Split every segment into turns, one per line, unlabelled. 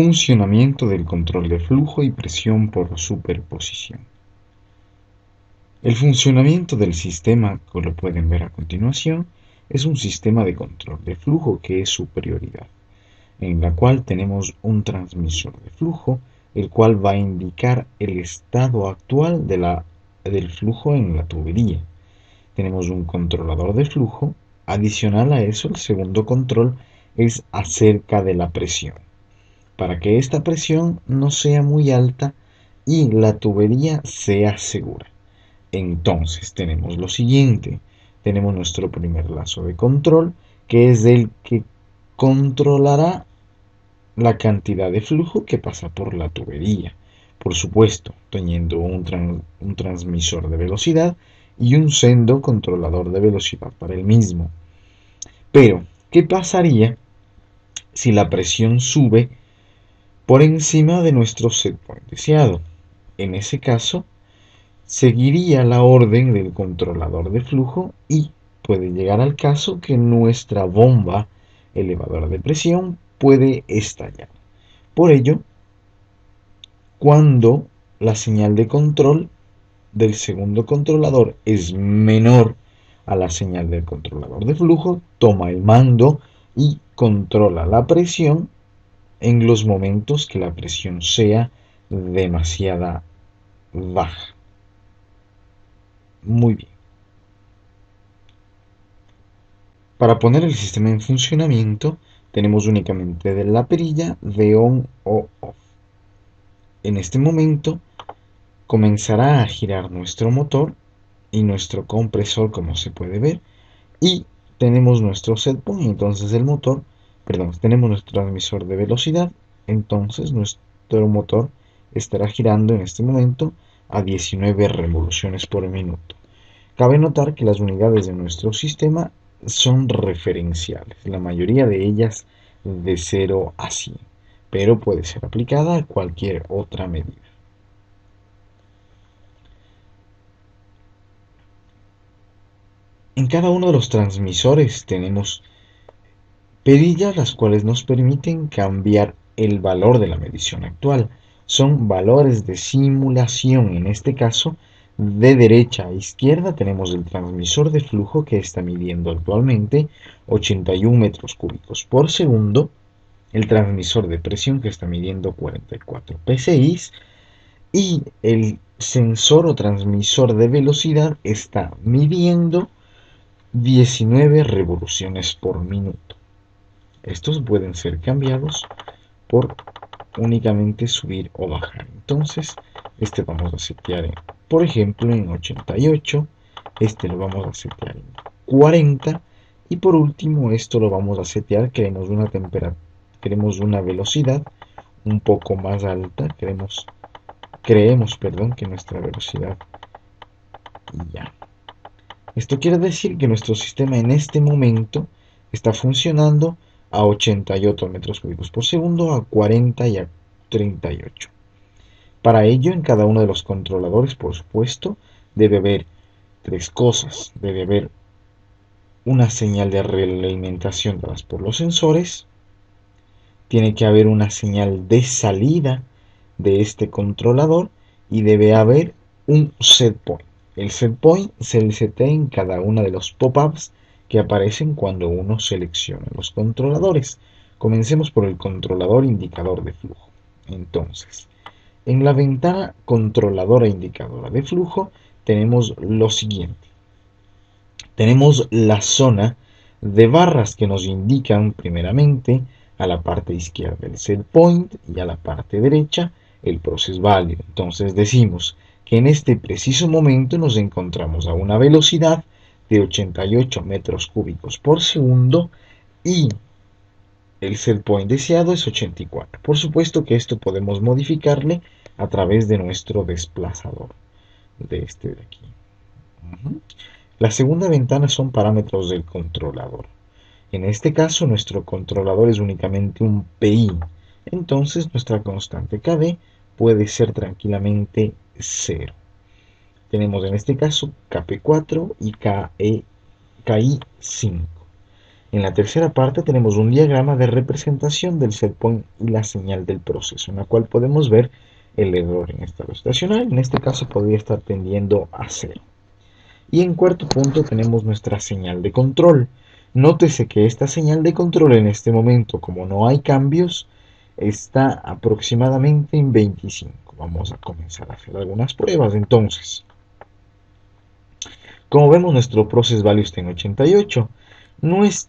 Funcionamiento del control de flujo y presión por superposición. El funcionamiento del sistema, como lo pueden ver a continuación, es un sistema de control de flujo que es superioridad, en la cual tenemos un transmisor de flujo, el cual va a indicar el estado actual del flujo en la tubería. Tenemos un controlador de flujo. Adicional a eso, el segundo control es acerca de la presión, para que esta presión no sea muy alta y la tubería sea segura. Entonces tenemos lo siguiente, tenemos nuestro primer lazo de control, que es el que controlará la cantidad de flujo que pasa por la tubería. Por supuesto, teniendo un transmisor de velocidad y un sendo controlador de velocidad para el mismo. Pero, ¿qué pasaría si la presión sube por encima de nuestro set point deseado? En ese caso, seguiría la orden del controlador de flujo y puede llegar al caso que nuestra bomba elevadora de presión puede estallar. Por ello, cuando la señal de control del segundo controlador es menor a la señal del controlador de flujo, toma el mando y controla la presión en los momentos que la presión sea demasiada baja. Muy bien. Para poner el sistema en funcionamiento, tenemos únicamente de la perilla de on o off. En este momento comenzará a girar nuestro motor y nuestro compresor, como se puede ver, y tenemos nuestro set point, entonces el motor, perdón, tenemos nuestro transmisor de velocidad, entonces nuestro motor estará girando en este momento a 19 revoluciones por minuto. Cabe notar que las unidades de nuestro sistema son referenciales, la mayoría de ellas de 0 a 100, pero puede ser aplicada a cualquier otra medida. En cada uno de los transmisores tenemos perillas las cuales nos permiten cambiar el valor de la medición actual. Son valores de simulación. En este caso, de derecha a izquierda tenemos el transmisor de flujo que está midiendo actualmente 81 metros cúbicos por segundo, el transmisor de presión que está midiendo 44 psi y el sensor o transmisor de velocidad está midiendo 19 revoluciones por minuto. Estos pueden ser cambiados por únicamente subir o bajar. Entonces, este vamos a setear, por ejemplo, en 88. Este lo vamos a setear en 40. Y por último, esto lo vamos a setear. Queremos una temperatura, queremos una velocidad un poco más alta. Creemos que nuestra velocidad. Y ya. Esto quiere decir que nuestro sistema en este momento está funcionando a 88 metros cúbicos por segundo, a 40 y a 38. Para ello, en cada uno de los controladores, por supuesto, debe haber tres cosas. Debe haber una señal de realimentación dadas por los sensores. Tiene que haber una señal de salida de este controlador y debe haber un set point. El set point se setea en cada uno de los pop-ups que aparecen cuando uno selecciona los controladores. Comencemos por el controlador indicador de flujo. Entonces, en la ventana controladora indicadora de flujo tenemos lo siguiente. Tenemos la zona de barras que nos indican primeramente a la parte izquierda el set point y a la parte derecha el process value. Entonces decimos que en este preciso momento nos encontramos a una velocidad de 88 metros cúbicos por segundo y el set point deseado es 84. Por supuesto que esto podemos modificarle a través de nuestro desplazador de este de aquí. La segunda ventana son parámetros del controlador. En este caso nuestro controlador es únicamente un PI, entonces nuestra constante KD puede ser tranquilamente 0. Tenemos en este caso KP4 y KI5. En la tercera parte tenemos un diagrama de representación del setpoint y la señal del proceso, en la cual podemos ver el error en estado estacionario. En este caso podría estar tendiendo a 0. Y en cuarto punto tenemos nuestra señal de control. Nótese que esta señal de control en este momento, como no hay cambios, está aproximadamente en 25. Vamos a comenzar a hacer algunas pruebas entonces. Como vemos, nuestro process value está en 88. No es,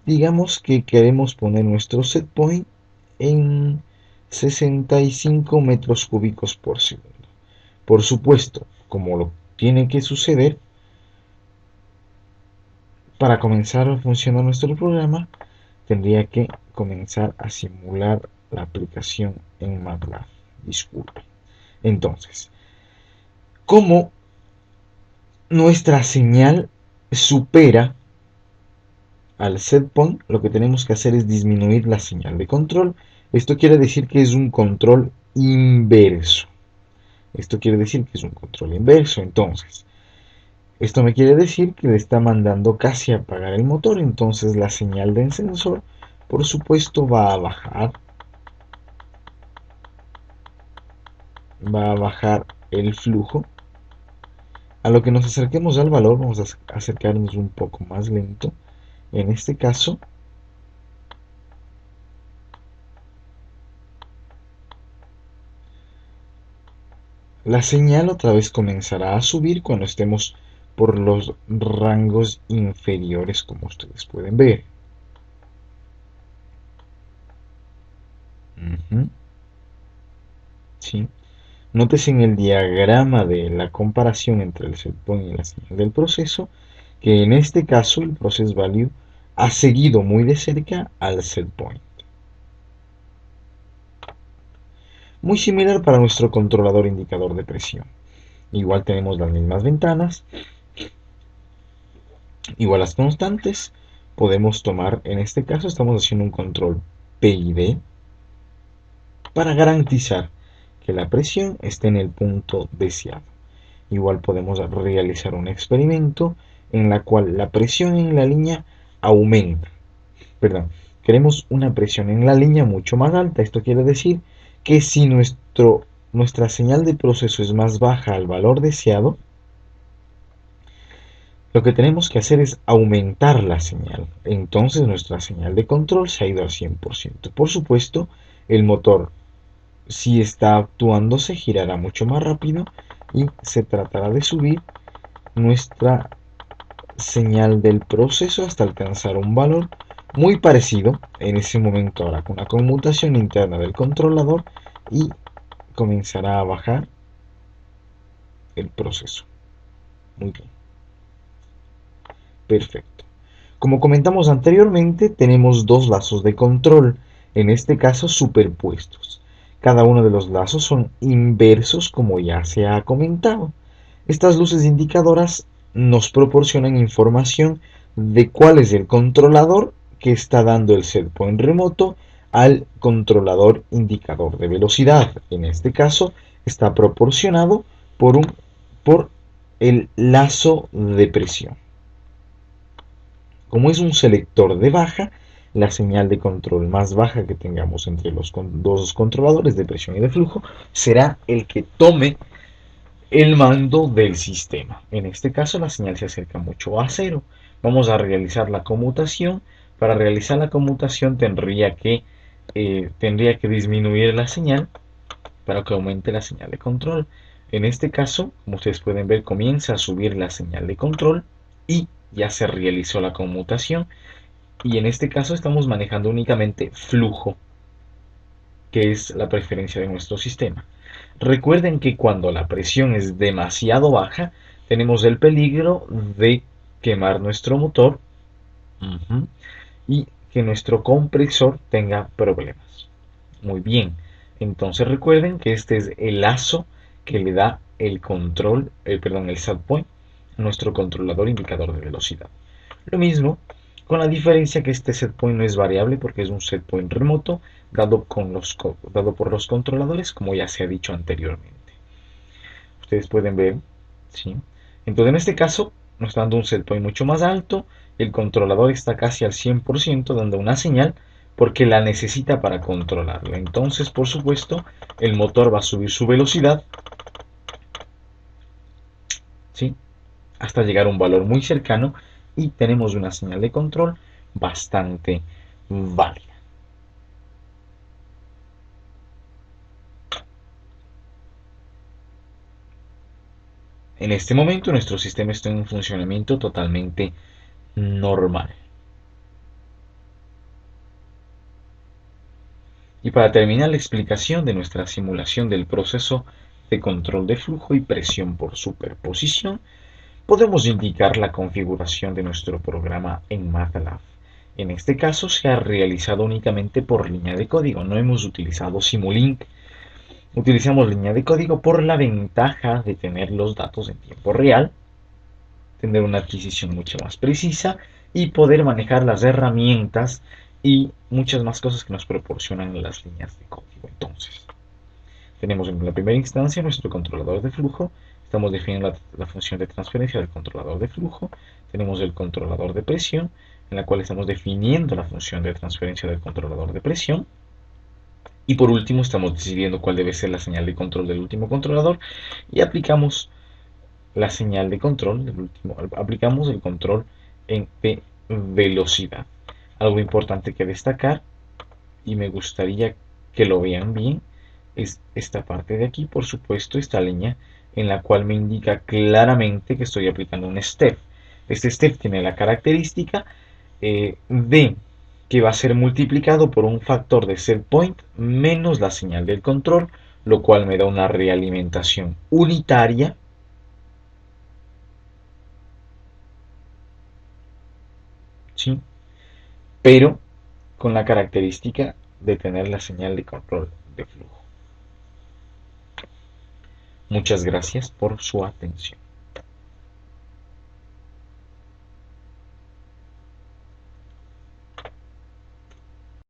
digamos que queremos poner nuestro set point en 65 metros cúbicos por segundo. Por supuesto, como lo tiene que suceder, para comenzar a funcionar nuestro programa, tendría que comenzar a simular la aplicación en MATLAB. Disculpe. Entonces, como nuestra señal supera al setpoint, lo que tenemos que hacer es disminuir la señal de control. Esto quiere decir que es un control inverso. Entonces, esto me quiere decir que le está mandando casi a apagar el motor. Entonces la señal del sensor, por supuesto, va a bajar el flujo. A lo que nos acerquemos al valor, vamos a acercarnos un poco más lento. En este caso, la señal otra vez comenzará a subir cuando estemos por los rangos inferiores, como ustedes pueden ver. ¿Sí? Nótese en el diagrama de la comparación entre el setpoint y la señal del proceso que en este caso el process value ha seguido muy de cerca al setpoint. Muy similar para nuestro controlador indicador de presión. Igual tenemos las mismas ventanas, igual las constantes. Podemos tomar, en este caso estamos haciendo un control PID para garantizar que la presión esté en el punto deseado. Igual podemos realizar un experimento en la cual la presión en la línea aumenta. Perdón, queremos una presión en la línea mucho más alta. Esto quiere decir que si nuestra señal de proceso es más baja al valor deseado, lo que tenemos que hacer es aumentar la señal. Entonces nuestra señal de control se ha ido al 100%. Por supuesto, el motor, si está actuando, se girará mucho más rápido y se tratará de subir nuestra señal del proceso hasta alcanzar un valor muy parecido en ese momento ahora con la conmutación interna del controlador y comenzará a bajar el proceso. Muy bien. Perfecto. Como comentamos anteriormente, tenemos dos lazos de control, en este caso superpuestos. Cada uno de los lazos son inversos, como ya se ha comentado. Estas luces indicadoras nos proporcionan información de cuál es el controlador que está dando el setpoint remoto al controlador indicador de velocidad. En este caso está proporcionado por el lazo de presión. Como es un selector de baja, la señal de control más baja que tengamos entre los dos controladores de presión y de flujo será el que tome el mando del sistema. En este caso la señal se acerca mucho a 0. Vamos a realizar la conmutación. Para realizar la conmutación tendría que disminuir la señal para que aumente la señal de control. En este caso, como ustedes pueden ver, comienza a subir la señal de control y ya se realizó la conmutación. Y en este caso estamos manejando únicamente flujo, que es la preferencia de nuestro sistema. Recuerden que cuando la presión es demasiado baja, tenemos el peligro de quemar nuestro motor y que nuestro compresor tenga problemas. Muy bien, entonces recuerden que este es el lazo que le da el control, el setpoint a nuestro controlador indicador de velocidad. Lo mismo, con la diferencia que este setpoint no es variable porque es un setpoint remoto dado por los controladores, como ya se ha dicho anteriormente. Ustedes pueden ver, ¿sí? Entonces en este caso nos está dando un set point mucho más alto, el controlador está casi al 100% dando una señal porque la necesita para controlarlo. Entonces, por supuesto, el motor va a subir su velocidad, ¿sí?, hasta llegar a un valor muy cercano y tenemos una señal de control bastante válida. En este momento nuestro sistema está en un funcionamiento totalmente normal. Y para terminar la explicación de nuestra simulación del proceso de control de flujo y presión por superposición, podemos indicar la configuración de nuestro programa en MATLAB. En este caso se ha realizado únicamente por línea de código, no hemos utilizado Simulink. Utilizamos línea de código por la ventaja de tener los datos en tiempo real, tener una adquisición mucho más precisa y poder manejar las herramientas y muchas más cosas que nos proporcionan las líneas de código. Entonces, tenemos en la primera instancia nuestro controlador de flujo, estamos definiendo la función de transferencia del controlador de flujo, tenemos el controlador de presión, en la cual estamos definiendo la función de transferencia del controlador de presión, y por último estamos decidiendo cuál debe ser la señal de control del último controlador y aplicamos la señal de control del último, aplicamos el control de velocidad. Algo importante que destacar, y me gustaría que lo vean bien, es esta parte de aquí, por supuesto, esta línea en la cual me indica claramente que estoy aplicando un step. Este step tiene la característica de que va a ser multiplicado por un factor de set point menos la señal del control, lo cual me da una realimentación unitaria, ¿sí?, pero con la característica de tener la señal de control de flujo. Muchas gracias por su atención.